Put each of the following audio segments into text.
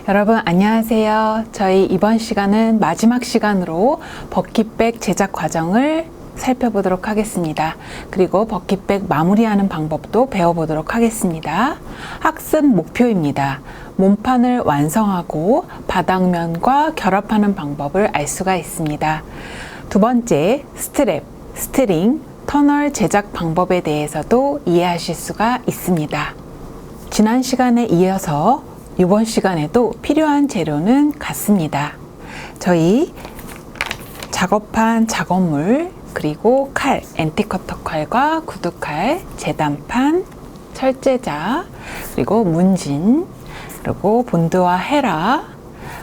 여러분 안녕하세요. 저희 이번 시간은 마지막 시간으로 버킷백 제작 과정을 살펴보도록 하겠습니다. 그리고 버킷백 마무리하는 방법도 배워보도록 하겠습니다. 학습 목표입니다. 몸판을 완성하고 바닥면과 결합하는 방법을 알 수가 있습니다. 두 번째, 스트랩, 스트링, 터널 제작 방법에 대해서도 이해하실 수가 있습니다. 지난 시간에 이어서 이번 시간에도 필요한 재료는 같습니다. 저희 작업한 작업물, 그리고 칼, 엔티커터 칼과 구두칼, 재단판, 철제자, 그리고 문진, 그리고 본드와 헤라,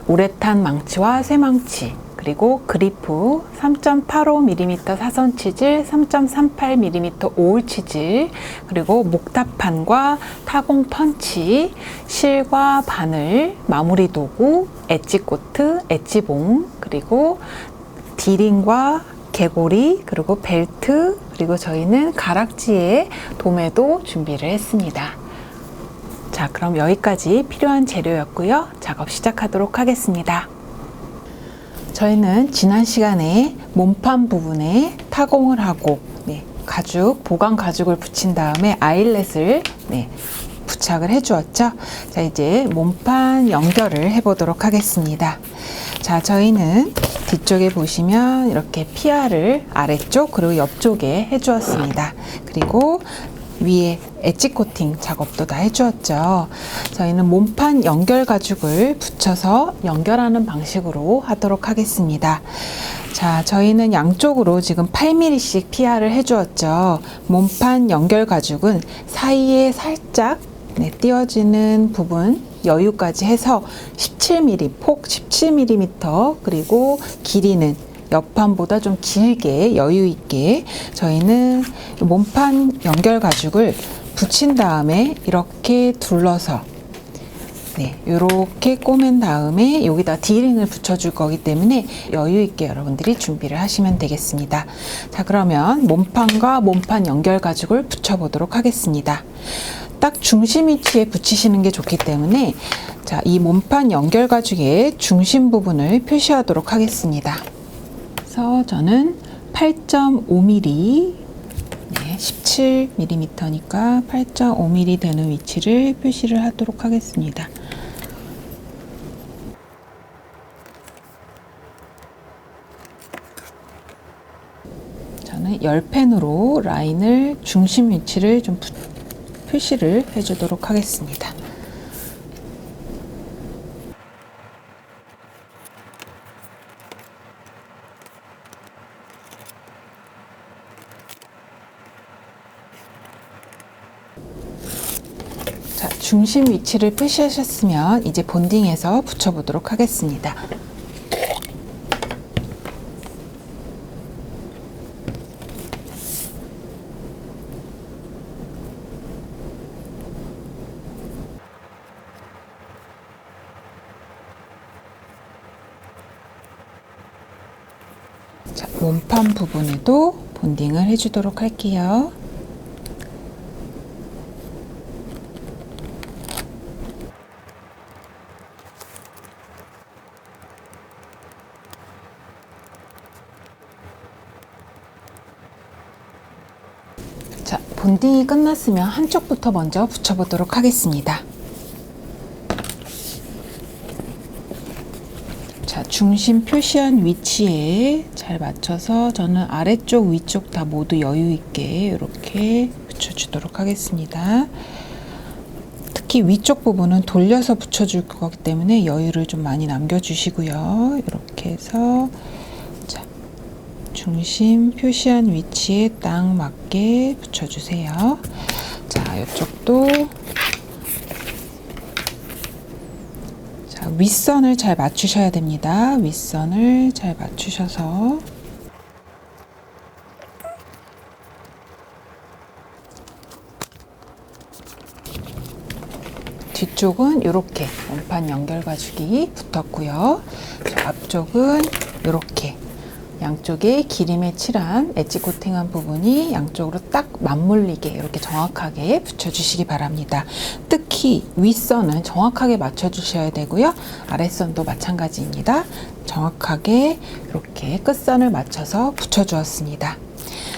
우레탄 망치와 쇠망치, 그리고 그리프, 3.85mm 사선 치질, 3.38mm 오울 치질, 그리고 목탑판과 타공 펀치, 실과 바늘, 마무리 도구, 엣지코트, 엣지봉, 그리고 디링과 개고리, 그리고 벨트, 그리고 저희는 가락지에 도매도 준비를 했습니다. 자, 그럼 여기까지 필요한 재료였고요. 작업 시작하도록 하겠습니다. 저희는 지난 시간에 몸판 부분에 타공을 하고 가죽, 보강 가죽을 붙인 다음에 아일렛을 부착을 해 주었죠. 자, 이제 몸판 연결을 해 보도록 하겠습니다. 자, 저희는 뒤쪽에 보시면 이렇게 피아를 아래쪽 그리고 옆쪽에 해 주었습니다. 그리고 위에 엣지 코팅 작업도 다 해주었죠. 저희는 몸판 연결 가죽을 붙여서 연결하는 방식으로 하도록 하겠습니다. 자, 저희는 양쪽으로 지금 8mm씩 피아를 해주었죠. 몸판 연결 가죽은 사이에 살짝 띄어지는 부분 여유까지 해서 17mm, 폭 17mm, 그리고 길이는 옆판보다 좀 길게 여유 있게 저희는 몸판 연결 가죽을 붙인 다음에 이렇게 둘러서 이렇게 꼬맨 다음에 여기다 디링을 붙여줄 거기 때문에 여유 있게 여러분들이 준비를 하시면 되겠습니다. 자, 그러면 몸판과 몸판 연결 가죽을 붙여 보도록 하겠습니다. 딱 중심 위치에 붙이시는 게 좋기 때문에 자, 이 몸판 연결 가죽의 중심 부분을 표시하도록 하겠습니다. 그래서 저는 8.5mm, 17mm니까 8.5mm 되는 위치를 표시를 하도록 하겠습니다. 저는 10펜으로 라인을 중심 위치를 좀 표시를 해주도록 하겠습니다. 자, 중심 위치를 표시하셨으면 이제 본딩해서 붙여보도록 하겠습니다. 자, 몸판 부분에도 본딩을 해주도록 할게요. 자, 본딩이 끝났으면 한쪽부터 먼저 붙여보도록 하겠습니다. 자, 중심 표시한 위치에 잘 맞춰서 저는 아래쪽, 위쪽 다 모두 여유 있게 이렇게 붙여주도록 하겠습니다. 특히 위쪽 부분은 돌려서 붙여줄 거기 때문에 여유를 좀 많이 남겨주시고요. 이렇게 해서 자, 중심 표시한 위치에 딱 맞게 붙여주세요. 자, 이쪽도 자, 윗선을 잘 맞추셔야 됩니다. 윗선을 잘 맞추셔서 뒤쪽은 이렇게 몸판 연결 가죽이 붙었고요. 앞쪽은 이렇게 양쪽에 기름에 칠한 엣지 코팅한 부분이 양쪽으로 딱 맞물리게 이렇게 정확하게 붙여주시기 바랍니다. 특히 윗선은 정확하게 맞춰주셔야 되고요. 아랫선도 마찬가지입니다. 정확하게 이렇게 끝선을 맞춰서 붙여주었습니다.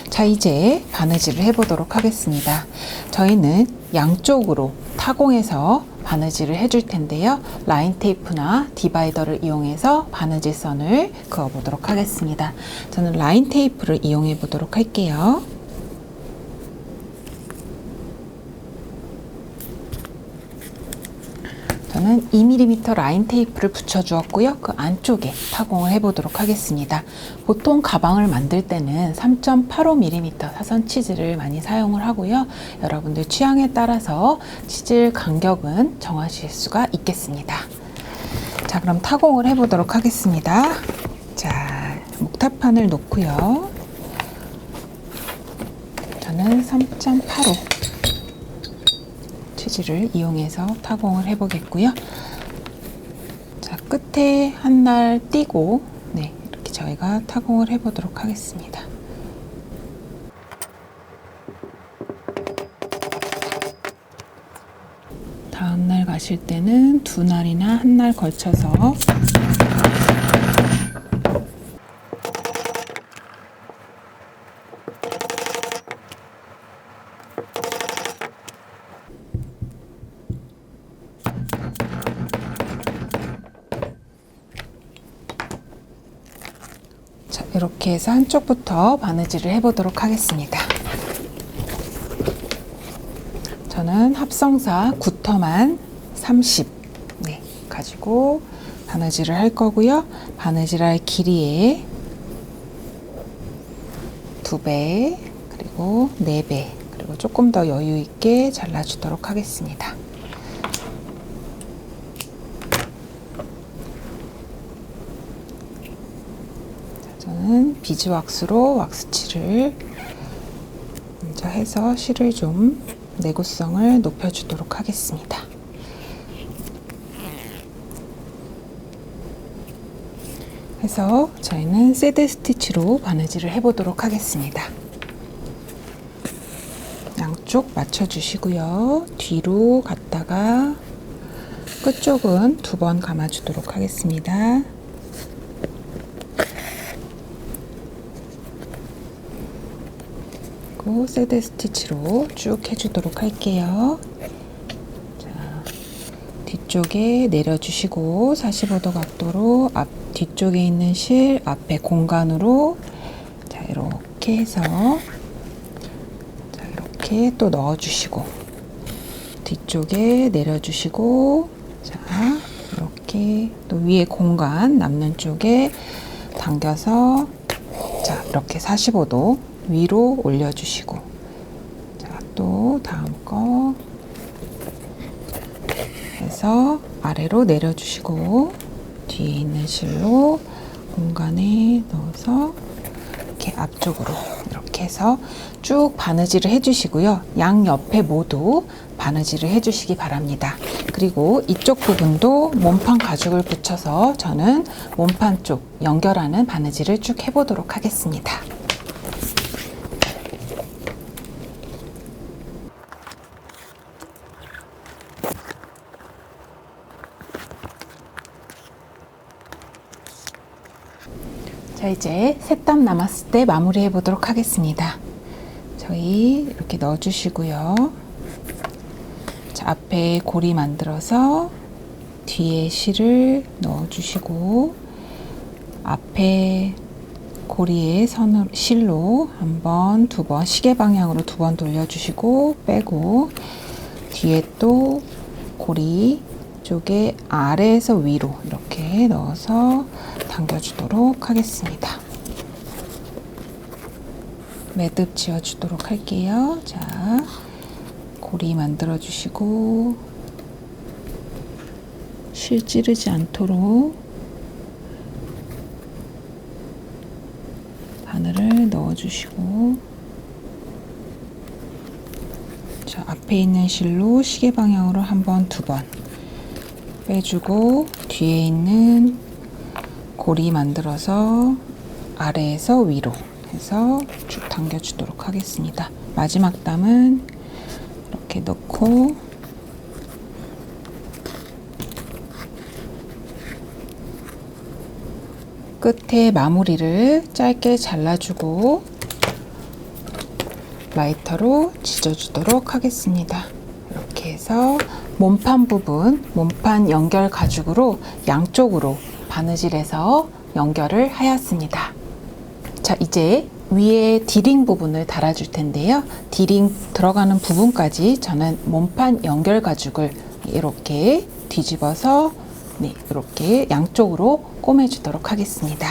자, 이제 바느질을 해보도록 하겠습니다. 저희는 양쪽으로 타공해서 바느질을 해줄 텐데요. 라인 테이프나 디바이더를 이용해서 바느질 선을 그어 보도록 하겠습니다. 저는 라인 테이프를 이용해 보도록 할게요. 저는 2mm 라인 테이프를 붙여 주었고요. 그 안쪽에 타공을 해 보도록 하겠습니다. 보통 가방을 만들 때는 3.85mm 사선 치즈를 많이 사용을 하고요. 여러분들 취향에 따라서 치즈 간격은 정하실 수가 있겠습니다. 자, 그럼 타공을 해 보도록 하겠습니다. 자, 목타판을 놓고요. 저는 3.85 치즈를 이용해서 타공을 해 보겠고요. 자, 끝에 한 날 띄고 이렇게 저희가 타공을 해 보도록 하겠습니다. 다음 날 가실 때는 두 날이나 한 날 걸쳐서 이렇게 해서 한쪽부터 바느질을 해보도록 하겠습니다. 저는 합성사 9터만 30 가지고 바느질을 할 거고요. 바느질할 길이의 2배, 그리고 4배, 그리고 조금 더 여유 있게 잘라주도록 하겠습니다. 저는 비즈왁스로 왁스칠을 먼저 해서 실을 좀 내구성을 높여주도록 하겠습니다. 해서 저희는 새드 스티치로 바느질을 해보도록 하겠습니다. 양쪽 맞춰주시고요. 뒤로 갔다가 끝쪽은 2번 감아주도록 하겠습니다. 그리고 새드 스티치로 쭉 해주도록 할게요. 자, 뒤쪽에 내려주시고 45도 각도로 뒤쪽에 있는 실 앞에 공간으로 자, 이렇게 해서 자, 이렇게 또 넣어주시고 뒤쪽에 내려주시고 자, 이렇게 또 위에 공간 남는 쪽에 당겨서 자, 이렇게 45도 위로 올려주시고 자, 또 다음 거 해서 아래로 내려주시고 뒤에 있는 실로 공간에 넣어서 이렇게 앞쪽으로 이렇게 해서 쭉 바느질을 해주시고요. 양옆에 모두 바느질을 해주시기 바랍니다. 그리고 이쪽 부분도 몸판 가죽을 붙여서 저는 몸판 쪽 연결하는 바느질을 쭉 해보도록 하겠습니다. 자, 이제 세 땀 남았을 때 마무리해 보도록 하겠습니다. 저희 이렇게 넣어주시고요. 자, 앞에 고리 만들어서 뒤에 실을 넣어주시고 앞에 고리에 실로 한 번, 2번, 시계 방향으로 2번 돌려주시고 빼고 뒤에 또 고리 쪽에 아래에서 위로 이렇게 넣어서 당겨주도록 하겠습니다. 매듭 지어주도록 할게요. 자, 고리 만들어 주시고 실 찌르지 않도록 바늘을 넣어 주시고 자, 앞에 있는 실로 시계 방향으로 한 번, 2번 빼주고 뒤에 있는 고리 만들어서 아래에서 위로 해서 쭉 당겨주도록 하겠습니다. 마지막 담은 이렇게 넣고 끝에 마무리를 짧게 잘라주고 라이터로 지져주도록 하겠습니다. 이렇게 해서 몸판 부분, 몸판 연결 가죽으로 양쪽으로 바느질해서 연결을 하였습니다. 자, 이제 위에 디링 부분을 달아줄 텐데요. 디링 들어가는 부분까지 저는 몸판 연결 가죽을 이렇게 뒤집어서 이렇게 양쪽으로 꼬매주도록 하겠습니다.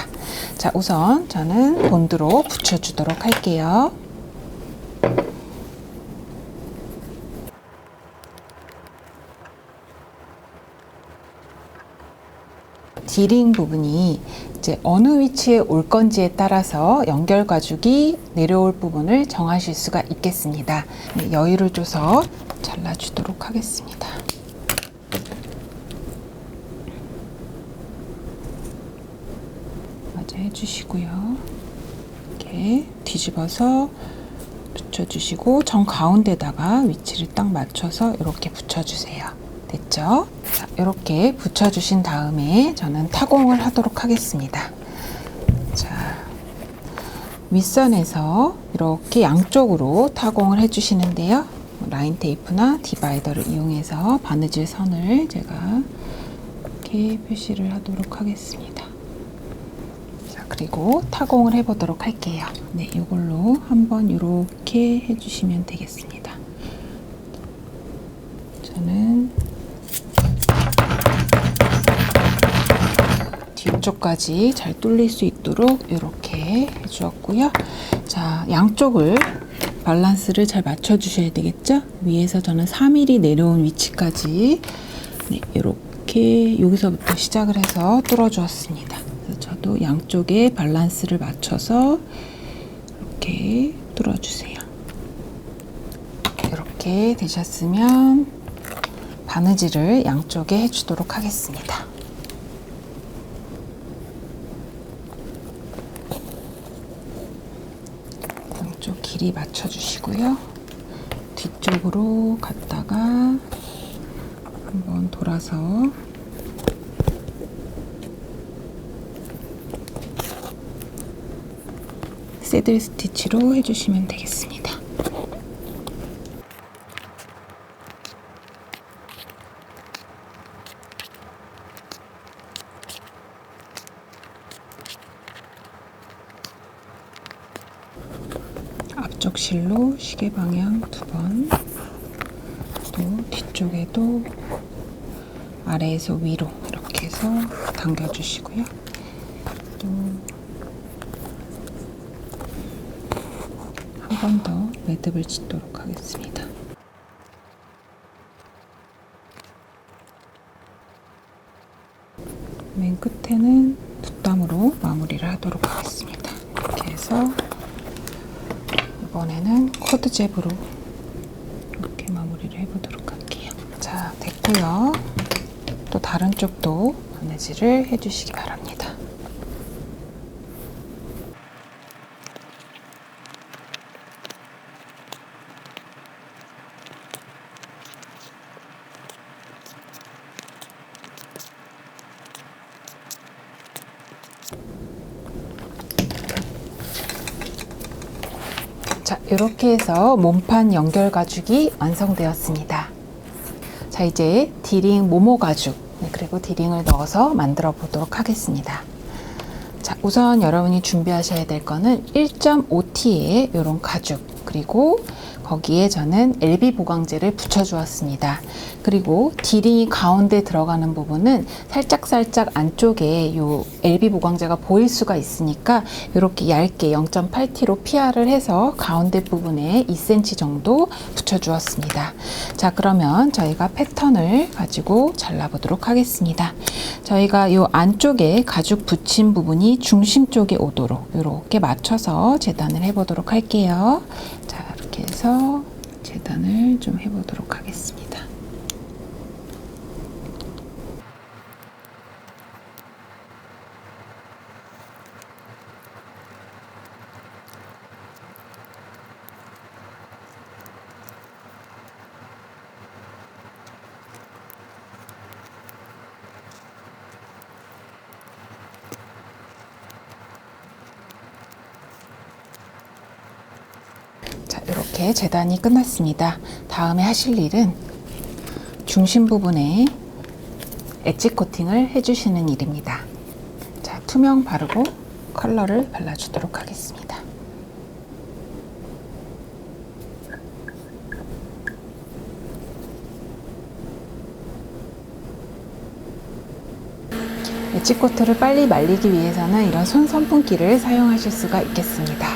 자, 우선 저는 본드로 붙여주도록 할게요. 디링 부분이 이제 어느 위치에 올 건지에 따라서 연결 가죽이 내려올 부분을 정하실 수가 있겠습니다. 여유를 줘서 잘라주도록 하겠습니다. 마저 해주시고요. 이렇게 뒤집어서 붙여주시고 정 가운데다가 위치를 딱 맞춰서 이렇게 붙여주세요. 됐죠? 자, 이렇게 붙여주신 다음에 저는 타공을 하도록 하겠습니다. 자, 윗선에서 이렇게 양쪽으로 타공을 해주시는데요. 라인 테이프나 디바이더를 이용해서 바느질 선을 제가 이렇게 표시를 하도록 하겠습니다. 자, 그리고 타공을 해보도록 할게요. 네, 이걸로 한번 이렇게 해주시면 되겠습니다. 저는 뒤쪽까지 잘 뚫릴 수 있도록 이렇게 해주었고요. 자, 양쪽을 밸런스를 잘 맞춰주셔야 되겠죠? 위에서 저는 4mm 내려온 위치까지 이렇게 여기서부터 시작을 해서 뚫어주었습니다. 그래서 저도 양쪽에 밸런스를 맞춰서 이렇게 뚫어주세요. 이렇게 되셨으면 바느질을 양쪽에 해주도록 하겠습니다. 양쪽 길이 맞춰주시고요. 뒤쪽으로 갔다가 한번 돌아서 새들 스티치로 해주시면 되겠습니다. 앞쪽 실로 시계 방향 2번, 또 뒤쪽에도 아래에서 위로 이렇게 해서 당겨주시고요. 또 한 번 더 매듭을 짓도록 하겠습니다. 맨 끝에는 뒷담으로 마무리를 하도록 하겠습니다. 이렇게 해서 이번에는 코드 잽으로 이렇게 마무리를 해보도록 할게요. 자, 됐고요. 또 다른 쪽도 바느질을 해주시기 바랍니다. 자, 이렇게 해서 몸판 연결 가죽이 완성되었습니다. 자, 이제 디링 모모 가죽, 그리고 디링을 넣어서 만들어 보도록 하겠습니다. 자, 우선 여러분이 준비하셔야 될 거는 1.5T의 이런 가죽, 그리고 거기에 저는 LB 보강제를 붙여주었습니다. 그리고 디링이 가운데 들어가는 부분은 살짝 안쪽에 이 LB 보강제가 보일 수가 있으니까 이렇게 얇게 0.8T로 PR을 해서 가운데 부분에 2cm 정도 붙여주었습니다. 자, 그러면 저희가 패턴을 가지고 잘라보도록 하겠습니다. 저희가 이 안쪽에 가죽 붙인 부분이 중심 쪽에 오도록 이렇게 맞춰서 재단을 해보도록 할게요. 자, 이렇게 해서 재단을 좀 해보도록 하겠습니다. 이렇게 재단이 끝났습니다. 다음에 하실 일은 중심 부분에 엣지 코팅을 해주시는 일입니다. 자, 투명 바르고 컬러를 발라주도록 하겠습니다. 엣지 코트를 빨리 말리기 위해서는 이런 손 선풍기를 사용하실 수가 있겠습니다.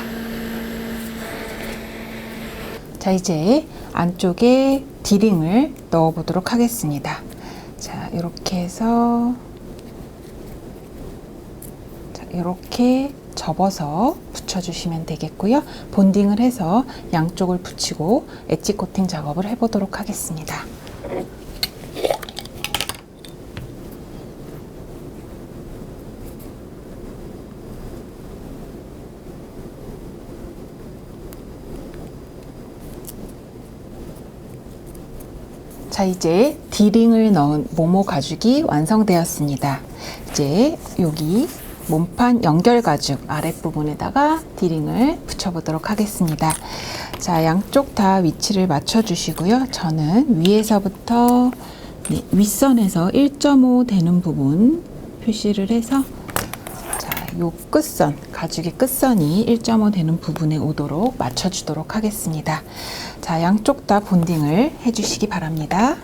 자, 이제 안쪽에 디링을 넣어 보도록 하겠습니다. 자, 이렇게 해서 이렇게 접어서 붙여주시면 되겠고요. 본딩을 해서 양쪽을 붙이고 엣지 코팅 작업을 해보도록 하겠습니다. 자, 이제 디링을 넣은 모모 가죽이 완성되었습니다. 이제 여기 몸판 연결 가죽 아랫부분에다가 디링을 붙여보도록 하겠습니다. 자, 양쪽 다 위치를 맞춰 주시고요. 저는 위에서부터 윗선에서 1.5 되는 부분 표시를 해서 요 끝선, 가죽의 끝선이 1.5 되는 부분에 오도록 맞춰주도록 하겠습니다. 자, 양쪽 다 본딩을 해주시기 바랍니다.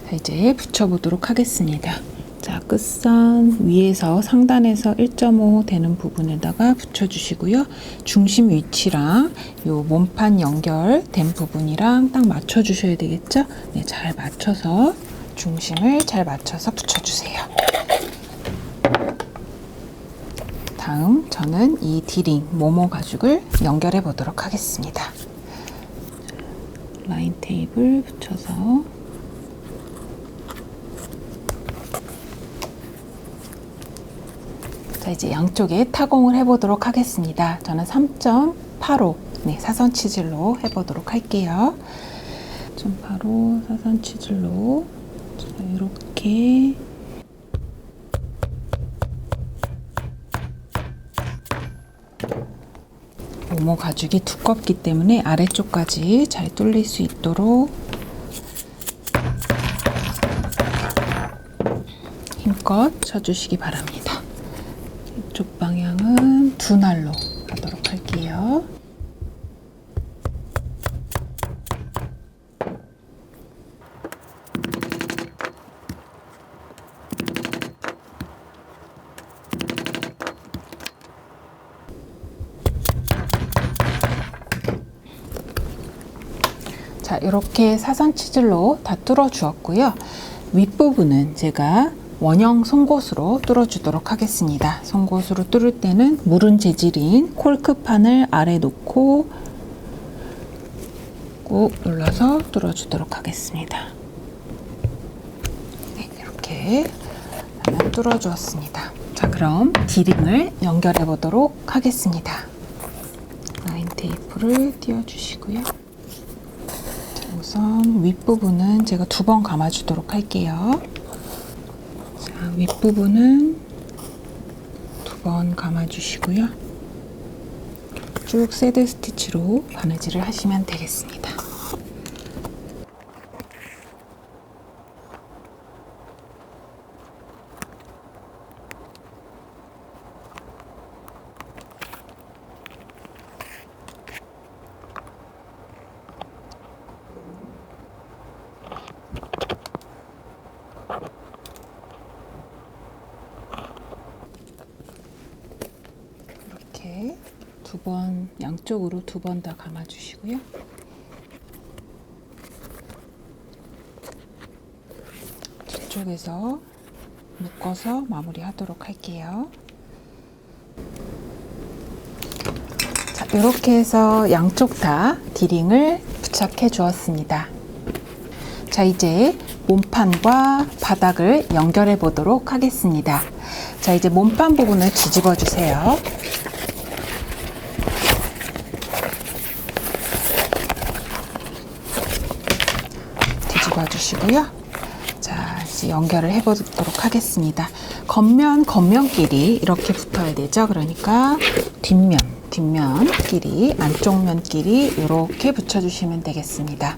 자, 이제 붙여보도록 하겠습니다. 자, 끝선 위에서 상단에서 1.5 되는 부분에다가 붙여주시고요. 중심 위치랑 요 몸판 연결된 부분이랑 딱 맞춰주셔야 되겠죠? 네, 잘 맞춰서 중심을 잘 맞춰서 붙여주세요. 다음 저는 이 디링 모모 가죽을 연결해 보도록 하겠습니다. 라인 테이블 붙여서 자, 이제 양쪽에 타공을 해보도록 하겠습니다. 저는 3.85 사선 치질로 해보도록 할게요. 3.85 사선 치질로 자, 이렇게 모모 가죽이 두껍기 때문에 아래쪽까지 잘 뚫릴 수 있도록 힘껏 쳐주시기 바랍니다. 이쪽 방향은 두 날로 하도록 할게요. 자, 이렇게 사선 치질로 다 뚫어 주었고요. 윗부분은 제가 원형 송곳으로 뚫어주도록 하겠습니다. 송곳으로 뚫을 때는 무른 재질인 콜크판을 아래 놓고 꾹 눌러서 뚫어주도록 하겠습니다. 네, 이렇게 뚫어주었습니다. 자, 그럼 디링을 연결해 보도록 하겠습니다. 라인 테이프를 띄워주시고요. 우선 윗부분은 제가 2번 감아주도록 할게요. 자, 윗부분은 2번 감아주시고요. 쭉 새드 스티치로 바느질을 하시면 되겠습니다. 이렇게 2번, 양쪽으로 2번 다 감아주시고요. 뒤쪽에서 묶어서 마무리하도록 할게요. 자, 이렇게 해서 양쪽 다 디링을 부착해 주었습니다. 자, 이제 몸판과 바닥을 연결해 보도록 하겠습니다. 자, 이제 몸판 부분을 뒤집어 주세요. 뒤집어 주시고요. 자, 이제 이제 연결을 해보도록 하겠습니다. 겉면끼리 이렇게 붙어야 되죠. 그러니까 뒷면끼리, 안쪽 면끼리 이렇게 붙여주시면 되겠습니다.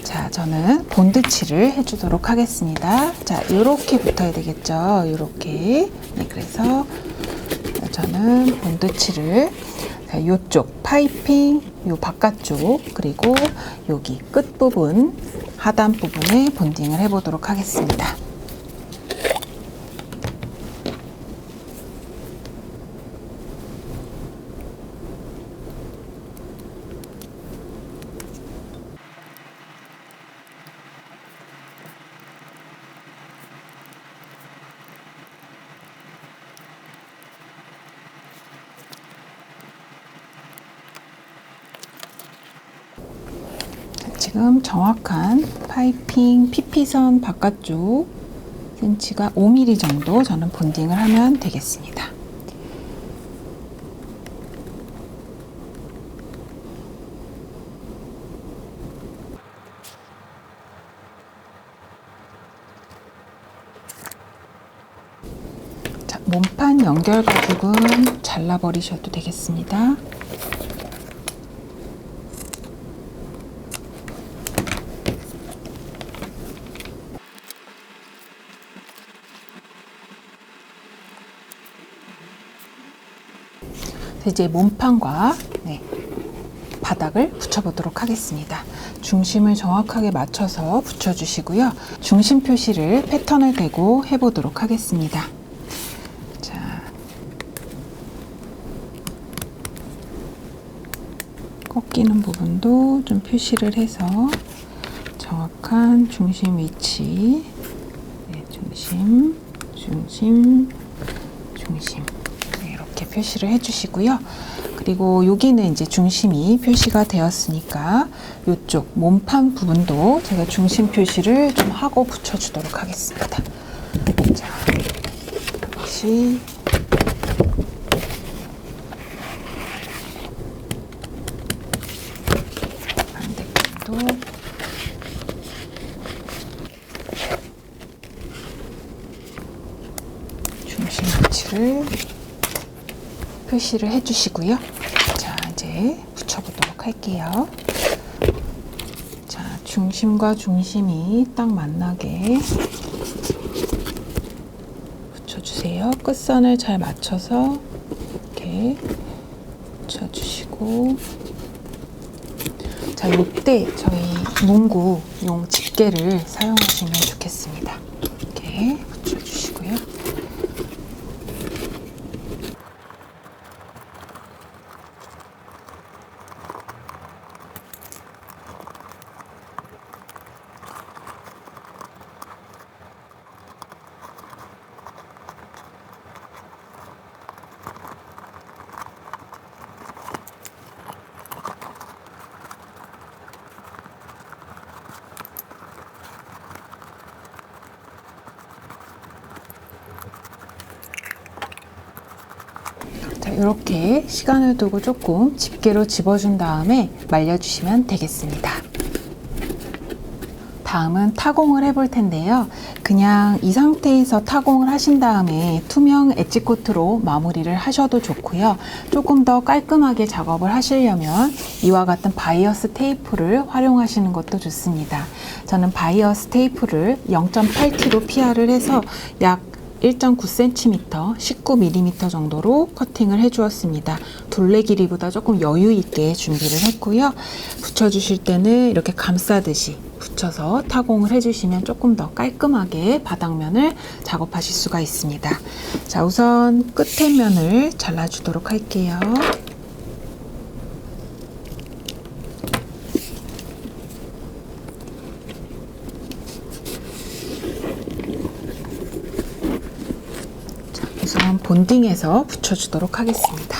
자, 저는 본드칠을 해주도록 하겠습니다. 자, 이렇게 붙어야 되겠죠. 이렇게. 네, 그래서 저는 본드칠을 이쪽 파이핑, 요 바깥쪽, 그리고 여기 끝부분, 하단 부분에 본딩을 해보도록 하겠습니다. 지금 정확한 파이핑 PP선 바깥쪽 센치가 5mm 정도 저는 본딩을 하면 되겠습니다. 자, 몸판 연결 가죽은 잘라버리셔도 되겠습니다. 이제 몸판과 바닥을 붙여보도록 하겠습니다. 중심을 정확하게 맞춰서 붙여주시고요. 중심 표시를 패턴을 대고 해보도록 하겠습니다. 자, 꺾이는 부분도 좀 표시를 해서 정확한 중심 위치, 중심. 이렇게 표시를 해주시고요. 그리고 여기는 이제 중심이 표시가 되었으니까 이쪽 몸판 부분도 제가 중심 표시를 좀 하고 붙여주도록 하겠습니다. 자, 다시 반대편도 중심 위치를 표시를 해주시고요. 자, 이제 붙여보도록 할게요. 자, 중심과 중심이 딱 만나게 붙여주세요. 끝선을 잘 맞춰서 이렇게 붙여주시고, 자, 이때 저희 문구용 집게를 사용하시면 좋겠습니다. 이렇게 붙여주시고요. 자, 이렇게 시간을 두고 조금 집게로 집어준 다음에 말려주시면 되겠습니다. 다음은 타공을 해볼 텐데요. 그냥 이 상태에서 타공을 하신 다음에 투명 엣지 코트로 마무리를 하셔도 좋고요. 조금 더 깔끔하게 작업을 하시려면 이와 같은 바이어스 테이프를 활용하시는 것도 좋습니다. 저는 바이어스 테이프를 0.8kg PR을 해서 약 1.9cm, 19mm 정도로 커팅을 해주었습니다. 둘레 길이보다 조금 여유 있게 준비를 했고요. 붙여주실 때는 이렇게 감싸듯이 붙여서 타공을 해주시면 조금 더 깔끔하게 바닥면을 작업하실 수가 있습니다. 자, 우선 끝에 면을 잘라주도록 할게요. 우선 본딩에서 붙여주도록 하겠습니다.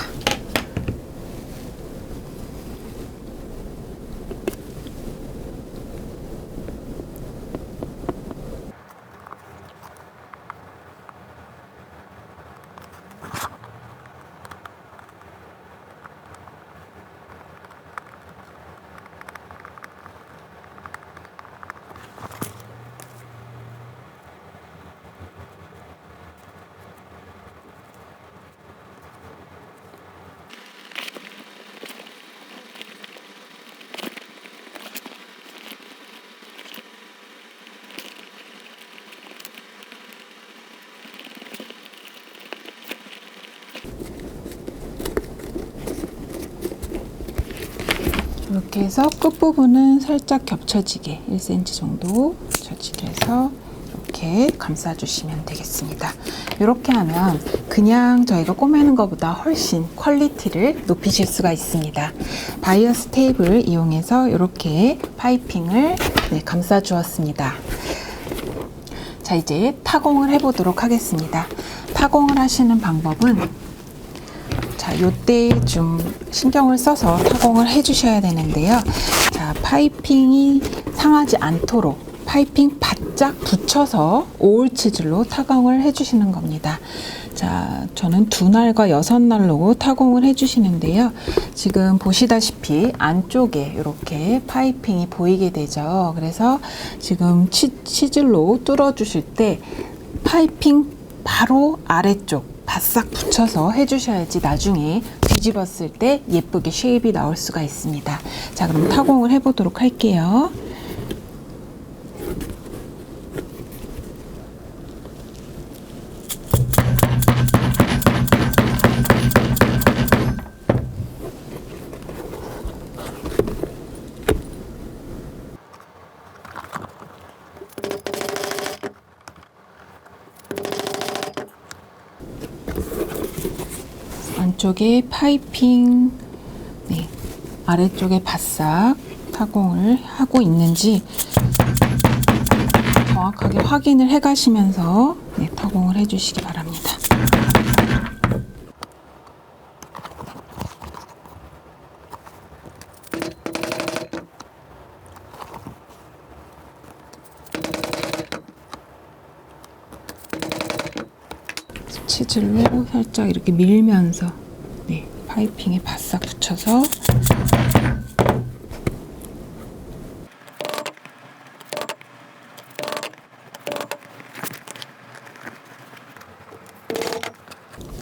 이렇게 해서 끝부분은 살짝 겹쳐지게 1cm 정도 겹쳐지게 해서 이렇게 감싸주시면 되겠습니다. 이렇게 하면 그냥 저희가 꼬매는 것보다 훨씬 퀄리티를 높이실 수가 있습니다. 바이어스 테이프를 이용해서 이렇게 파이핑을 감싸 주었습니다. 자, 이제 타공을 해보도록 하겠습니다. 타공을 하시는 방법은 자, 요때 좀 신경을 써서 타공을 해주셔야 되는데요. 자, 파이핑이 상하지 않도록 파이핑 바짝 붙여서 5홀 치질로 타공을 해주시는 겁니다. 자, 저는 2날과 6날로 타공을 해주시는데요. 지금 보시다시피 안쪽에 이렇게 파이핑이 보이게 되죠. 그래서 지금 치질로 뚫어주실 때 파이핑 바로 아래쪽 바싹 붙여서 해주셔야지 나중에 뒤집었을 때 예쁘게 쉐입이 나올 수가 있습니다. 자, 그럼 타공을 해보도록 할게요. 안쪽에 파이핑, 아래쪽에 바싹 타공을 하고 있는지 정확하게 확인을 해 가시면서 타공을 해 주시기 바랍니다. 치질로 살짝 이렇게 밀면서 파이핑에 바싹 붙여서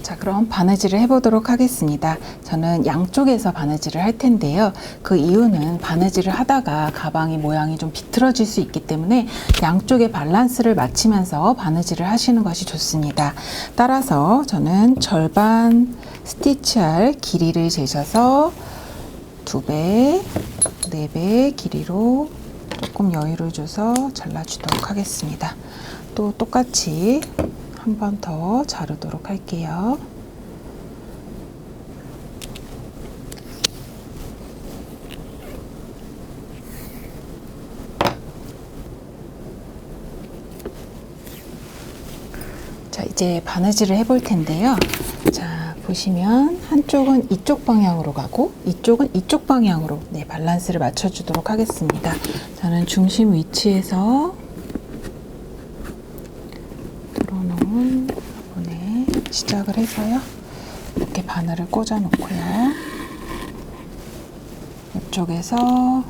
자, 그럼 바느질을 해보도록 하겠습니다. 저는 양쪽에서 바느질을 할 텐데요. 그 이유는 바느질을 하다가 가방이 모양이 좀 비틀어질 수 있기 때문에 양쪽의 밸런스를 맞추면서 바느질을 하시는 것이 좋습니다. 따라서 저는 절반 스티치할 길이를 재셔서 2배, 4배 길이로 조금 여유를 줘서 잘라주도록 하겠습니다. 또 똑같이 한 번 더 자르도록 할게요. 자, 이제 바느질을 해볼 텐데요. 자, 보시면 한쪽은 이쪽 방향으로 가고 이쪽은 이쪽 방향으로 밸런스를 맞춰주도록 하겠습니다. 저는 중심 위치에서 부분에 시작을 해서요. 이렇게 바늘을 꽂아 놓고요. 이쪽에서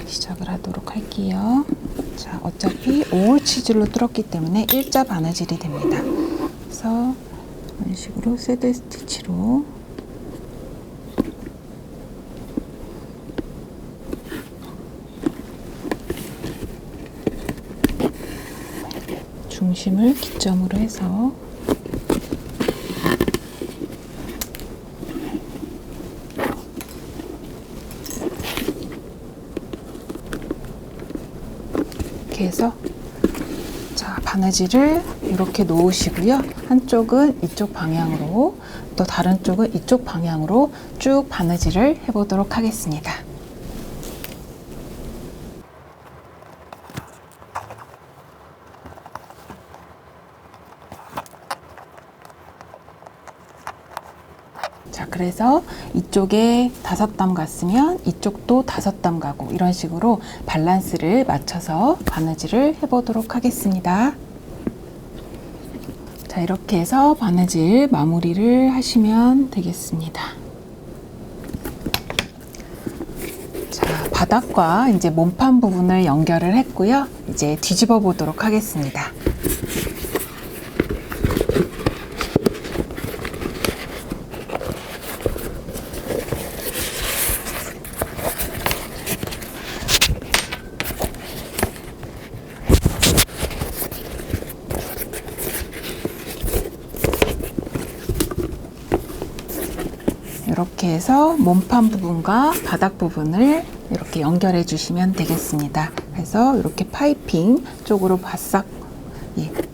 시작을 하도록 할게요. 자, 어차피 5홀 치질로 뚫었기 때문에 일자 바느질이 됩니다. 그래서 이런 식으로 새드 스티치로 중심을 기점으로 해서 이렇게 해서 자, 바느질을 이렇게 놓으시고요. 한쪽은 이쪽 방향으로 또 다른 쪽은 이쪽 방향으로 쭉 바느질을 해보도록 하겠습니다. 자, 그래서 이쪽에 5땀 갔으면 이쪽도 5땀 가고 이런 식으로 밸런스를 맞춰서 바느질을 해보도록 하겠습니다. 자, 이렇게 해서 바느질 마무리를 하시면 되겠습니다. 자, 바닥과 이제 몸판 부분을 연결을 했고요. 이제 뒤집어 보도록 하겠습니다. 이렇게 해서 몸판 부분과 바닥 부분을 이렇게 연결해 주시면 되겠습니다. 그래서 이렇게 파이핑 쪽으로 바싹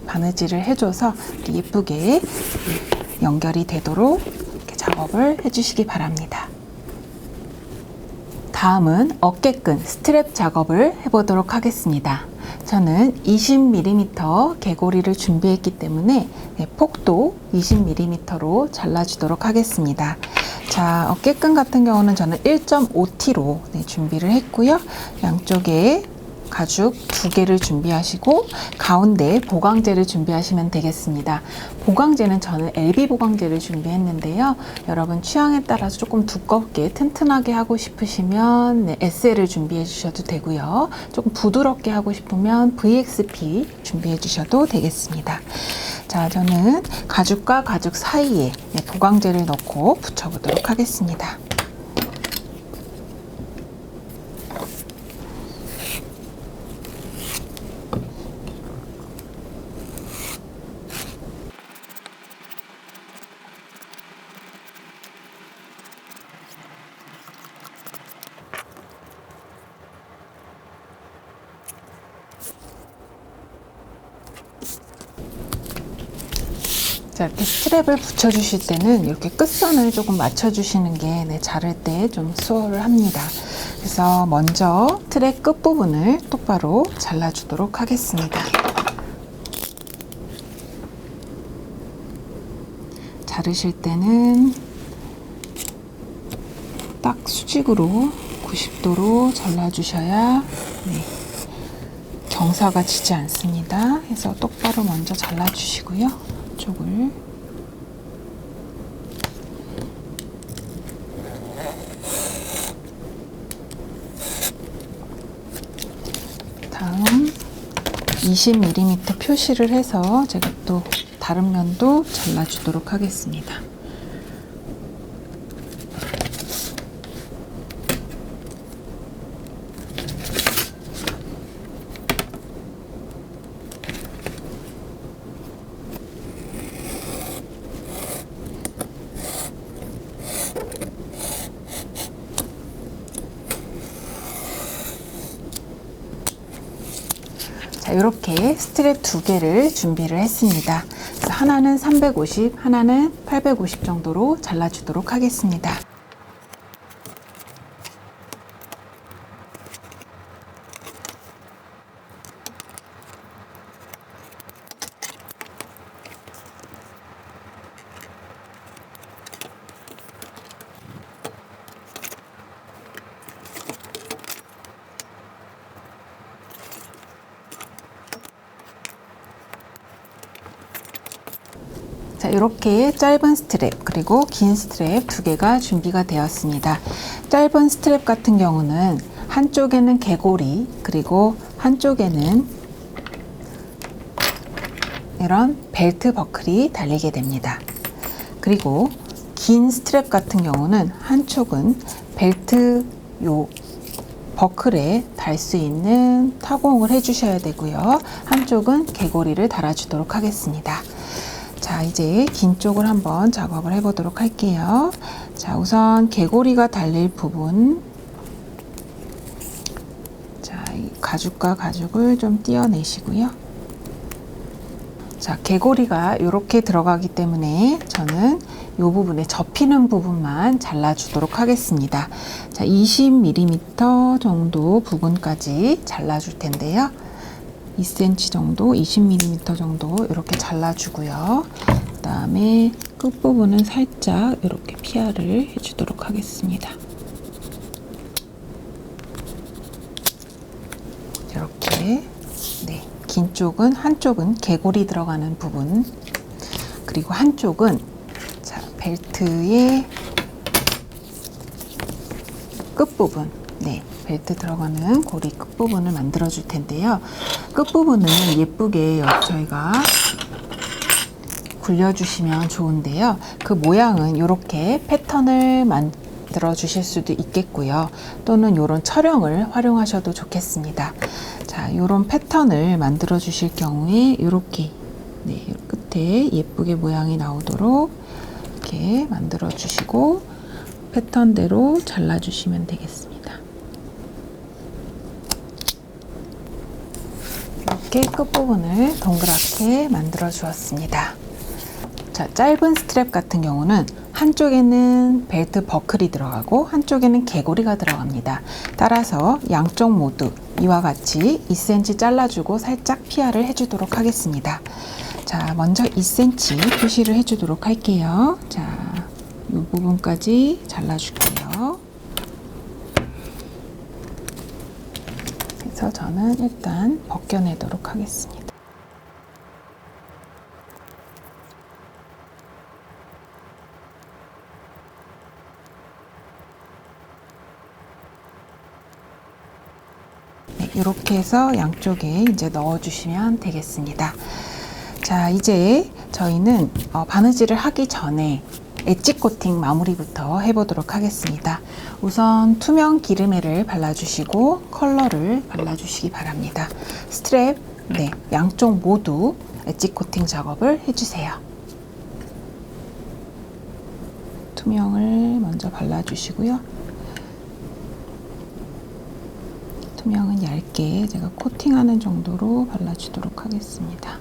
바느질을 해줘서 예쁘게 연결이 되도록 이렇게 작업을 해주시기 바랍니다. 다음은 어깨끈 스트랩 작업을 해보도록 하겠습니다. 저는 20mm 개고리를 준비했기 때문에 폭도 20mm로 잘라주도록 하겠습니다. 자, 어깨끈 같은 경우는 저는 1.5T로 준비를 했고요. 양쪽에 가죽 2개를 준비하시고 가운데 보강재를 준비하시면 되겠습니다. 보강재는 저는 LB 보강재를 준비했는데요. 여러분 취향에 따라서 조금 두껍게 튼튼하게 하고 싶으시면 SL을 준비해 주셔도 되고요. 조금 부드럽게 하고 싶으면 VXP 준비해 주셔도 되겠습니다. 자, 저는 가죽과 가죽 사이에 보강재를 넣고 붙여보도록 하겠습니다. 자, 이렇게 스트랩을 붙여주실 때는 이렇게 끝선을 조금 맞춰주시는 게 자를 때 좀 수월을 합니다. 그래서 먼저 트랩 끝부분을 똑바로 잘라주도록 하겠습니다. 자르실 때는 딱 수직으로 90도로 잘라주셔야 경사가 지지 않습니다. 그래서 똑바로 먼저 잘라주시고요. 쪽을 다음 20mm 표시를 해서 제가 또 다른 면도 잘라주도록 하겠습니다. 자, 이렇게 스트랩 2개를 준비를 했습니다. 그래서 하나는 350, 하나는 850 정도로 잘라주도록 하겠습니다. 자, 이렇게 짧은 스트랩 그리고 긴 스트랩 2개가 준비가 되었습니다. 짧은 스트랩 같은 경우는 한쪽에는 개고리 그리고 한쪽에는 이런 벨트 버클이 달리게 됩니다. 그리고 긴 스트랩 같은 경우는 한쪽은 벨트 버클에 달 수 있는 타공을 해주셔야 되고요. 한쪽은 개고리를 달아주도록 하겠습니다. 자, 이제 긴 쪽을 한번 작업을 해보도록 할게요. 자, 우선 개고리가 달릴 부분, 자, 이 가죽과 가죽을 좀 떼어내시고요. 자, 개고리가 이렇게 들어가기 때문에 저는 이 부분에 접히는 부분만 잘라주도록 하겠습니다. 자, 20mm 정도 부분까지 잘라줄 텐데요. 2cm 정도, 20mm 정도 이렇게 잘라주고요. 그 다음에 끝부분은 살짝 이렇게 피아를 해주도록 하겠습니다. 이렇게 긴 쪽은 한쪽은 개고리 들어가는 부분 그리고 한쪽은 자, 벨트의 끝부분 벨트 들어가는 고리 끝부분을 만들어 줄 텐데요. 끝부분은 예쁘게 저희가 굴려주시면 좋은데요. 그 모양은 이렇게 패턴을 만들어 주실 수도 있겠고요. 또는 이런 촬영을 활용하셔도 좋겠습니다. 자, 이런 패턴을 만들어 주실 경우에 이렇게 끝에 예쁘게 모양이 나오도록 이렇게 만들어 주시고 패턴대로 잘라주시면 되겠습니다. 이렇게 끝부분을 동그랗게 만들어 주었습니다. 자, 짧은 스트랩 같은 경우는 한쪽에는 벨트 버클이 들어가고 한쪽에는 개고리가 들어갑니다. 따라서 양쪽 모두 이와 같이 2cm 잘라주고 살짝 피아를 해주도록 하겠습니다. 자, 먼저 2cm 표시를 해주도록 할게요. 자, 이 부분까지 잘라줄게요. 그래서 저는 일단 벗겨내도록 하겠습니다. 이렇게 해서 양쪽에 이제 넣어주시면 되겠습니다. 자, 이제 저희는 바느질을 하기 전에 엣지 코팅 마무리부터 해보도록 하겠습니다. 우선 투명 기름에를 발라주시고 컬러를 발라주시기 바랍니다. 스트랩, 양쪽 모두 엣지 코팅 작업을 해주세요. 투명을 먼저 발라주시고요. 투명은 얇게 제가 코팅하는 정도로 발라주도록 하겠습니다.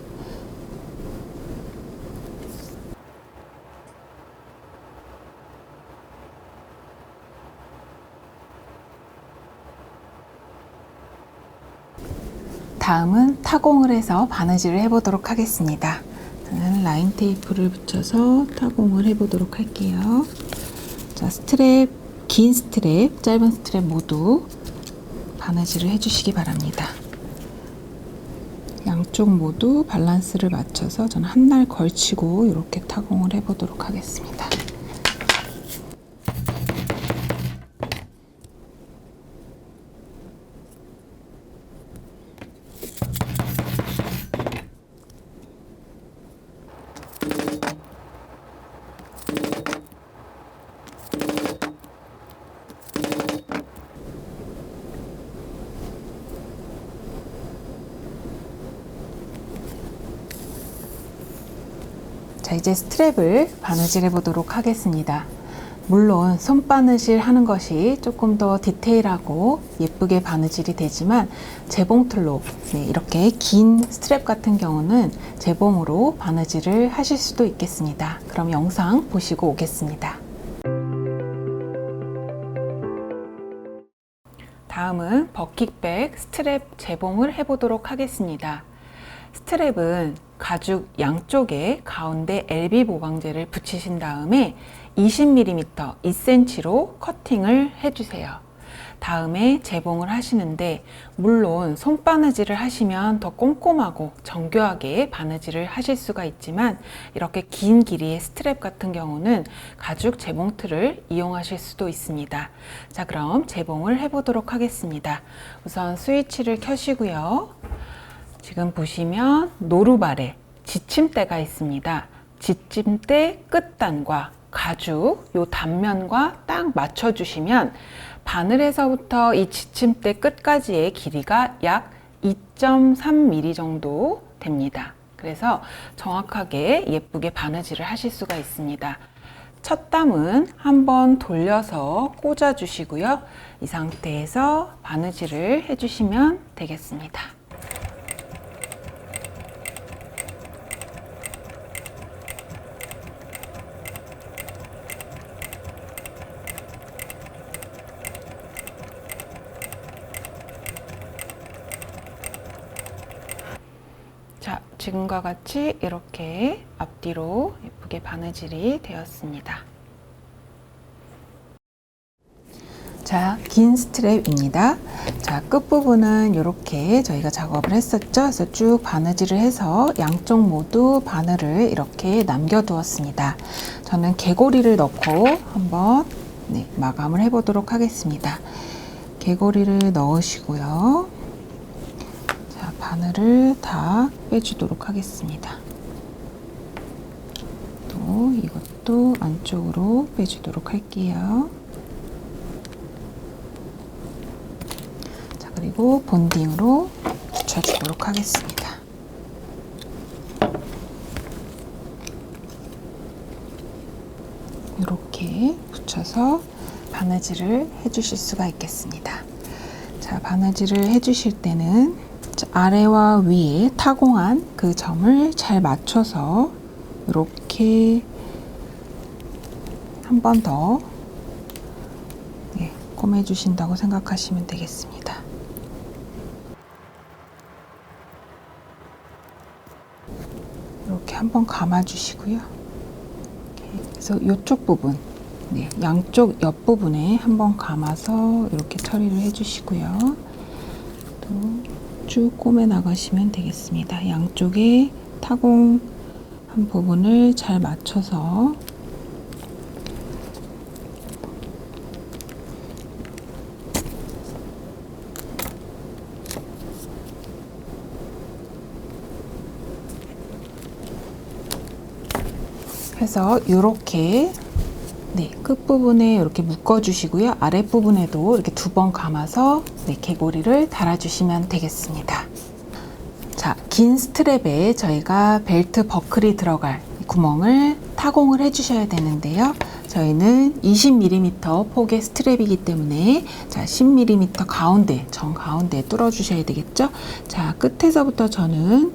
다음은 타공을 해서 바느질을 해보도록 하겠습니다. 저는 라인 테이프를 붙여서 타공을 해보도록 할게요. 자, 스트랩, 긴 스트랩, 짧은 스트랩 모두 바느질을 해주시기 바랍니다. 양쪽 모두 밸런스를 맞춰서 저는 한 날 걸치고 이렇게 타공을 해보도록 하겠습니다. 자, 이제 스트랩을 바느질 해보도록 하겠습니다. 물론 손바느질 하는 것이 조금 더 디테일하고 예쁘게 바느질이 되지만 재봉틀로 이렇게 긴 스트랩 같은 경우는 재봉으로 바느질을 하실 수도 있겠습니다. 그럼 영상 보시고 오겠습니다. 다음은 버킷백 스트랩 재봉을 해보도록 하겠습니다. 스트랩은 가죽 양쪽에 가운데 LB 보강제를 붙이신 다음에 20mm, 2cm로 커팅을 해주세요. 다음에 재봉을 하시는데 물론 손바느질을 하시면 더 꼼꼼하고 정교하게 바느질을 하실 수가 있지만 이렇게 긴 길이의 스트랩 같은 경우는 가죽 재봉틀을 이용하실 수도 있습니다. 자, 그럼 재봉을 해보도록 하겠습니다. 우선 스위치를 켜시고요. 지금 보시면 노루발에 지침대가 있습니다. 지침대 끝단과 가죽 요 단면과 딱 맞춰주시면 바늘에서부터 이 지침대 끝까지의 길이가 약 2.3mm 정도 됩니다. 그래서 정확하게 예쁘게 바느질을 하실 수가 있습니다. 첫 담은 한번 돌려서 꽂아 주시고요. 이 상태에서 바느질을 해주시면 되겠습니다. 자, 지금과 같이 이렇게 앞뒤로 예쁘게 바느질이 되었습니다. 자, 긴 스트랩입니다. 자, 끝부분은 이렇게 저희가 작업을 했었죠. 그래서 쭉 바느질을 해서 양쪽 모두 바늘을 이렇게 남겨두었습니다. 저는 개고리를 넣고 한번 마감을 해보도록 하겠습니다. 개고리를 넣으시고요. 자, 바늘을 다 빼주도록 하겠습니다. 또 이것도 안쪽으로 빼주도록 할게요. 자, 그리고 본딩으로 붙여주도록 하겠습니다. 이렇게 붙여서 바느질을 해주실 수가 있겠습니다. 자, 바느질을 해주실 때는 아래와 위에 타공한 그 점을 잘 맞춰서 이렇게 한 번 더 꼬매주신다고 생각하시면 되겠습니다. 이렇게 한번 감아주시고요. 그래서 이쪽 부분, 양쪽 옆부분에 한번 감아서 이렇게 처리를 해주시고요. 또 쭉 꼬매 나가시면 되겠습니다. 양쪽에 타공한 부분을 잘 맞춰서 해서 이렇게 끝부분에 이렇게 묶어주시고요. 아랫부분에도 이렇게 2번 감아서 개고리를 달아주시면 되겠습니다. 자, 긴 스트랩에 저희가 벨트 버클이 들어갈 구멍을 타공을 해주셔야 되는데요. 저희는 20mm 폭의 스트랩이기 때문에 자, 10mm 가운데, 정 가운데 뚫어주셔야 되겠죠. 자, 끝에서부터 저는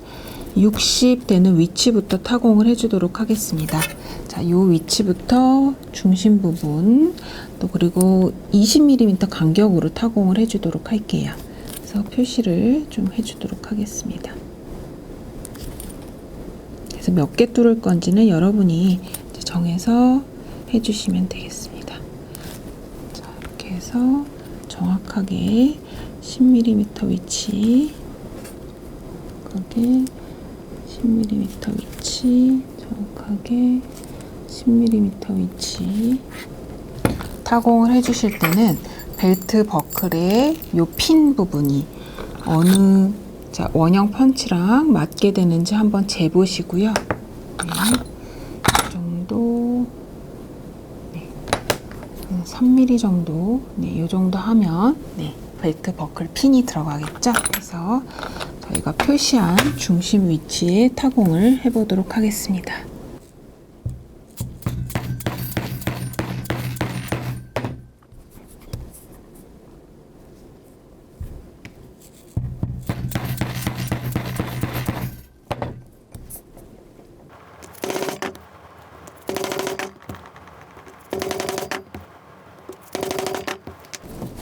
60 되는 위치부터 타공을 해주도록 하겠습니다. 자, 이 위치부터 중심 부분, 또 그리고 20mm 간격으로 타공을 해주도록 할게요. 그래서 표시를 좀 해주도록 하겠습니다. 그래서 몇 개 뚫을 건지는 여러분이 정해서 해주시면 되겠습니다. 자, 이렇게 해서 정확하게 10mm 위치, 거기에 10mm 위치, 정확하게 10mm 위치 타공을 해주실 때는 벨트 버클의 요 핀 부분이 어느 원형 펀치랑 맞게 되는지 한번 재보시고요. 이 정도, 3mm 정도, 이 정도 하면 벨트 버클 핀이 들어가겠죠. 그래서 저희가 표시한 중심 위치에 타공을 해보도록 하겠습니다.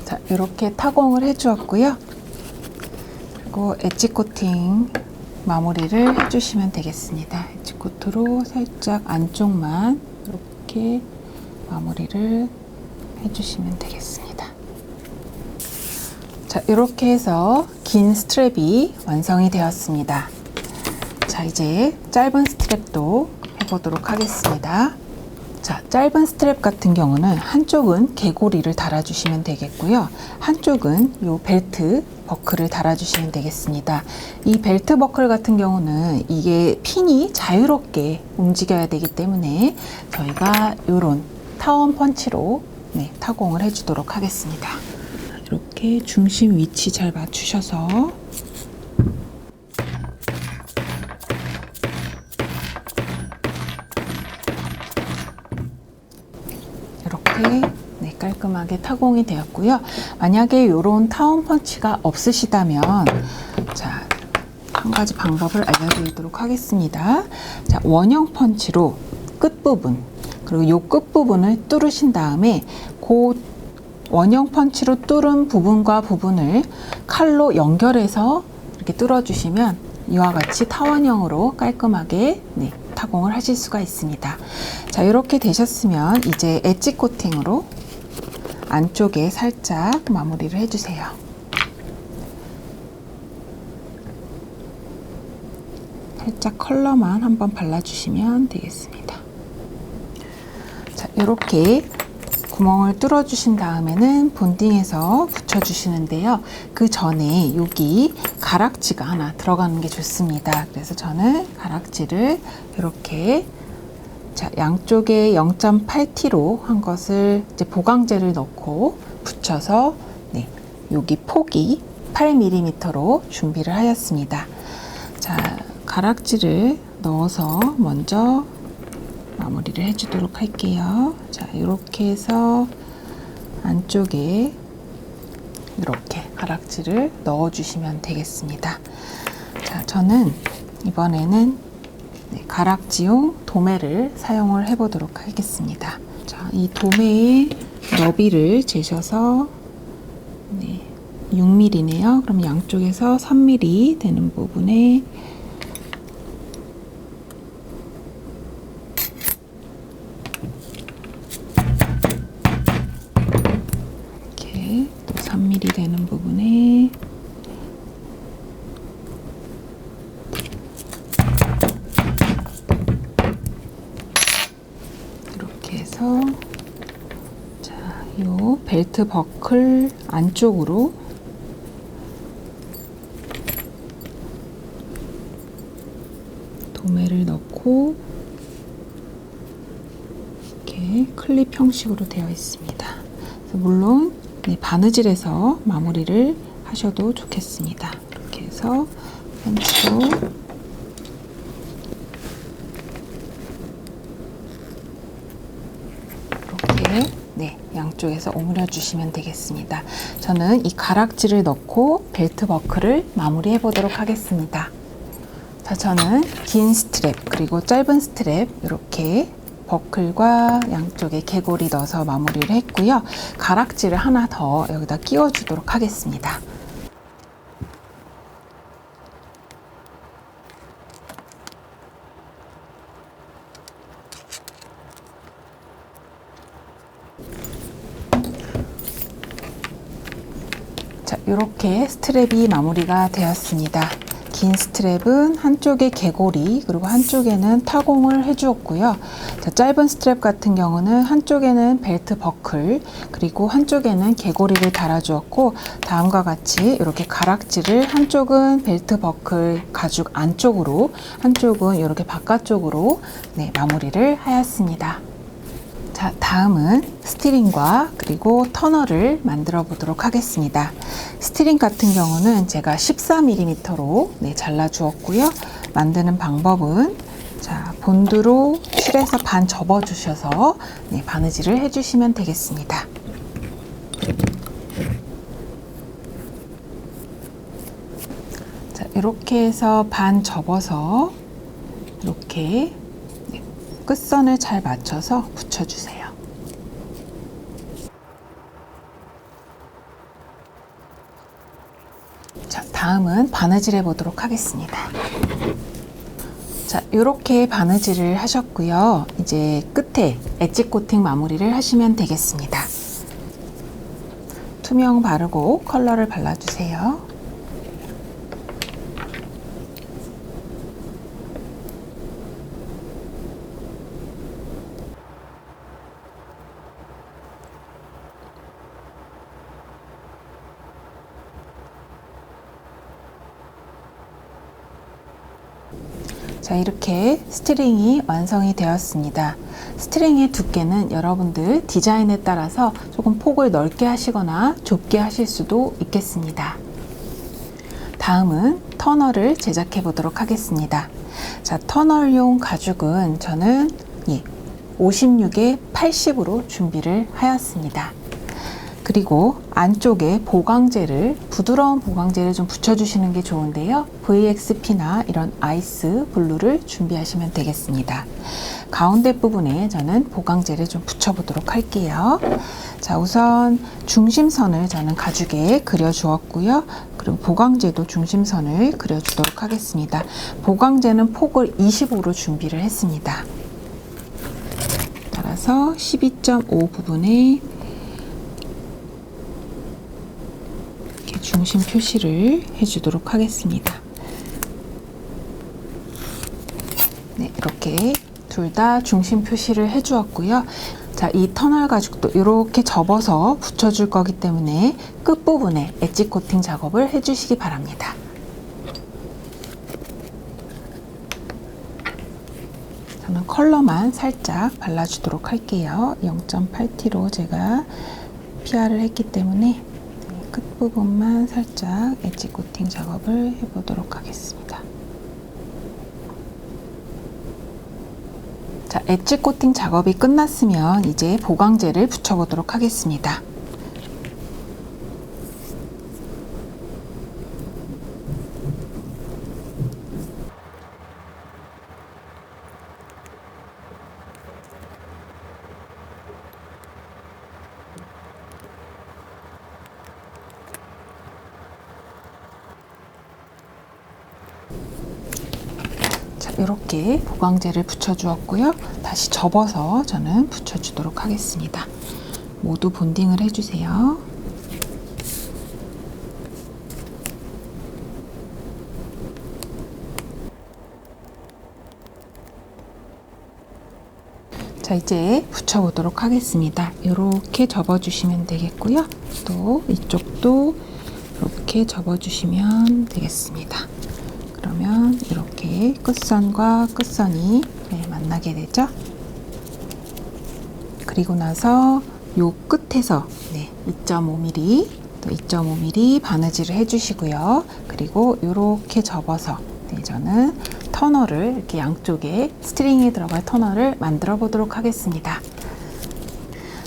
자, 이렇게 타공을 해주었고요. 그리고 엣지 코팅 마무리를 해주시면 되겠습니다. 엣지 코트로 살짝 안쪽만 이렇게 마무리를 해주시면 되겠습니다. 자, 이렇게 해서 긴 스트랩이 완성이 되었습니다. 자, 이제 짧은 스트랩도 해보도록 하겠습니다. 자, 짧은 스트랩 같은 경우는 한쪽은 개고리를 달아주시면 되겠고요. 한쪽은 요 벨트 버클을 달아주시면 되겠습니다. 이 벨트 버클 같은 경우는 이게 핀이 자유롭게 움직여야 되기 때문에 저희가 요런 타원 펀치로 타공을 해주도록 하겠습니다. 이렇게 중심 위치 잘 맞추셔서 이렇게 깔끔하게 타공이 되었고요. 만약에 이런 타원 펀치가 없으시다면 자, 한 가지 방법을 알려드리도록 하겠습니다. 자, 원형 펀치로 끝부분 그리고 이 끝부분을 뚫으신 다음에 그 원형 펀치로 뚫은 부분과 부분을 칼로 연결해서 이렇게 뚫어주시면 이와 같이 타원형으로 깔끔하게 타공을 하실 수가 있습니다. 자, 이렇게 되셨으면 이제 엣지 코팅으로 안쪽에 살짝 마무리를 해주세요. 살짝 컬러만 한번 발라주시면 되겠습니다. 자, 이렇게 구멍을 뚫어주신 다음에는 본딩에서 붙여주시는데요. 그 전에 여기 가락지가 하나 들어가는 게 좋습니다. 그래서 저는 가락지를 이렇게 양쪽에 0.8T로 한 것을 이제 보강제를 넣고 붙여서 여기 폭이 8mm로 준비를 하였습니다. 자, 가락지를 넣어서 먼저 마무리를 해주도록 할게요. 자, 이렇게 해서 안쪽에 이렇게 가락지를 넣어주시면 되겠습니다. 자, 저는 이번에는 가락지용 도매를 사용을 해보도록 하겠습니다. 자, 이 도매의 너비를 재셔서 6mm네요. 그럼 양쪽에서 3mm 되는 부분에 이렇게 또 3mm 되는 부분에 이렇게 해서 자, 요 벨트 버클 안쪽으로 도매를 넣고 이렇게 클립 형식으로 되어 있습니다. 물론 바느질해서 마무리를 하셔도 좋겠습니다. 이렇게 해서 펜치로 이렇게 양쪽에서 오므려 주시면 되겠습니다. 저는 이 가락지를 넣고 벨트 버클을 마무리해 보도록 하겠습니다. 자, 저는 긴 스트랩 그리고 짧은 스트랩 이렇게 버클과 양쪽에 개골이 넣어서 마무리를 했고요. 가락지를 하나 더 여기다 끼워 주도록 하겠습니다. 자, 이렇게 스트랩이 마무리가 되었습니다. 긴 스트랩은 한쪽에 개골이 그리고 한쪽에는 타공을 해주었고요. 자, 짧은 스트랩 같은 경우는 한쪽에는 벨트 버클 그리고 한쪽에는 개골이를 달아주었고 다음과 같이 이렇게 가락지를 한쪽은 벨트 버클 가죽 안쪽으로 한쪽은 이렇게 바깥쪽으로 마무리를 하였습니다. 자, 다음은 스티링과 그리고 터널을 만들어 보도록 하겠습니다. 스티링 같은 경우는 제가 14mm로 잘라 주었고요. 만드는 방법은 자, 본드로 실에서 반 접어 주셔서 바느질을 해 주시면 되겠습니다. 자, 이렇게 해서 반 접어서 이렇게 끝선을 잘 맞춰서 붙여주세요. 자, 다음은 바느질 해보도록 하겠습니다. 자, 이렇게 바느질을 하셨고요. 이제 끝에 엣지 코팅 마무리를 하시면 되겠습니다. 투명 바르고 컬러를 발라주세요. 자, 이렇게 스트링이 완성이 되었습니다. 스트링의 두께는 여러분들 디자인에 따라서 조금 폭을 넓게 하시거나 좁게 하실 수도 있겠습니다. 다음은 터널을 제작해 보도록 하겠습니다. 자, 터널용 가죽은 저는 56에 80으로 준비를 하였습니다. 그리고 안쪽에 보강제를 부드러운 보강제를 좀 붙여주시는 게 좋은데요. VXP나 이런 아이스 블루를 준비하시면 되겠습니다. 가운데 부분에 저는 보강제를 좀 붙여보도록 할게요. 자, 우선 중심선을 저는 가죽에 그려주었고요. 그리고 보강제도 중심선을 그려주도록 하겠습니다. 보강제는 폭을 25로 준비를 했습니다. 따라서 12.5 부분에 중심 표시를 해주도록 하겠습니다. 이렇게 둘 다 중심 표시를 해주었고요. 자, 이 터널 가죽도 이렇게 접어서 붙여줄 거기 때문에 끝부분에 엣지 코팅 작업을 해주시기 바랍니다. 저는 컬러만 살짝 발라주도록 할게요. 0.8T로 제가 PR을 했기 때문에 끝부분만 살짝 엣지 코팅 작업을 해보도록 하겠습니다. 자, 엣지 코팅 작업이 끝났으면 이제 보강제를 붙여보도록 하겠습니다. 이렇게 보강제를 붙여주었고요. 다시 접어서 저는 붙여주도록 하겠습니다. 모두 본딩을 해주세요. 자, 이제 붙여보도록 하겠습니다. 이렇게 접어주시면 되겠고요. 또 이쪽도 이렇게 접어주시면 되겠습니다. 그러면 이렇게 끝선과 끝선이 만나게 되죠. 그리고 나서 요 끝에서 2.5mm 또 2.5mm 바느질을 해주시고요. 그리고 이렇게 접어서 저는 터널을 이렇게 양쪽에 스트링에 들어갈 터널을 만들어 보도록 하겠습니다.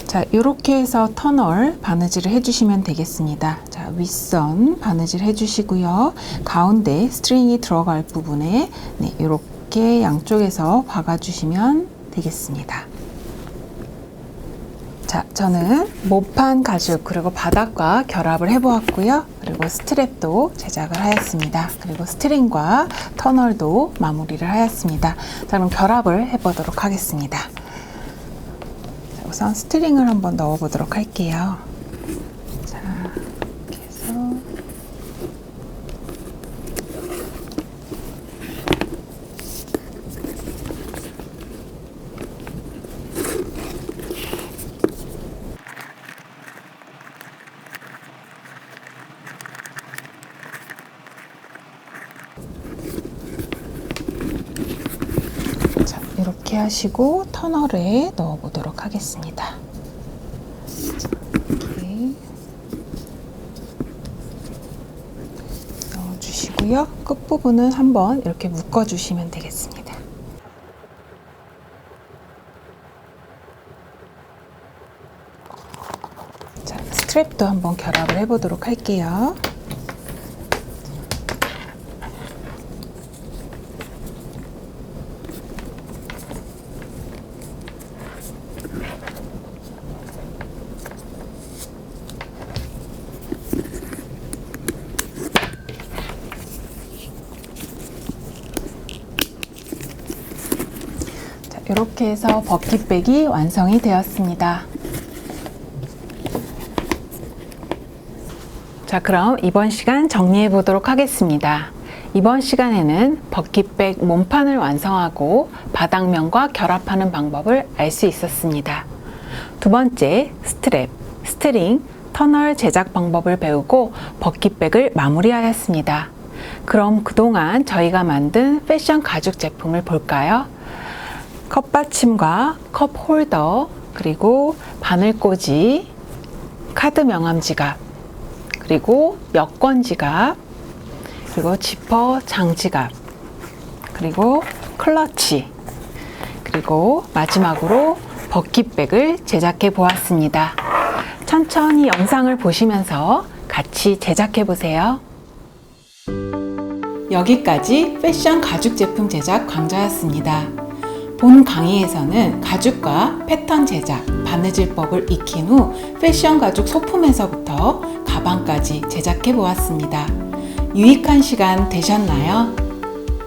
자, 이렇게 해서 터널 바느질을 해주시면 되겠습니다. 자, 윗선 바느질 해주시고요. 가운데 스트링이 들어갈 부분에 이렇게 양쪽에서 박아주시면 되겠습니다. 자, 저는 모판 가죽 그리고 바닥과 결합을 해보았고요. 그리고 스트랩도 제작을 하였습니다. 그리고 스트링과 터널도 마무리를 하였습니다. 자, 그럼 결합을 해보도록 하겠습니다. 자, 우선 스트링을 한번 넣어보도록 할게요. 자, 이렇게 해서 이렇게 하시고 터널에 넣어 보도록 하겠습니다. 이렇게 넣어 주시고요. 끝부분은 한번 이렇게 묶어 주시면 되겠습니다. 자, 스트랩도 한번 결합을 해 보도록 할게요. 이렇게 해서 버킷백이 완성이 되었습니다. 자, 그럼 이번 시간 정리해 보도록 하겠습니다. 이번 시간에는 버킷백 몸판을 완성하고 바닥면과 결합하는 방법을 알 수 있었습니다. 두 번째, 스트랩, 스트링, 터널 제작 방법을 배우고 버킷백을 마무리하였습니다. 그럼 그동안 저희가 만든 패션 가죽 제품을 볼까요? 컵받침과 컵홀더, 그리고 바늘꽂이, 카드 명함 지갑, 그리고 여권 지갑, 그리고 지퍼 장지갑, 그리고 클러치, 그리고 마지막으로 버킷백을 제작해 보았습니다. 천천히 영상을 보시면서 같이 제작해 보세요. 여기까지 패션 가죽 제품 제작 강좌였습니다. 본 강의에서는 가죽과 패턴 제작, 바느질법을 익힌 후 패션 가죽 소품에서부터 가방까지 제작해 보았습니다. 유익한 시간 되셨나요?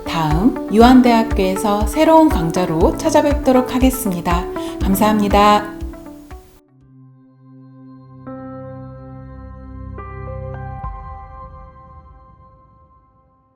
다음 유한대학교에서 새로운 강좌로 찾아뵙도록 하겠습니다. 감사합니다.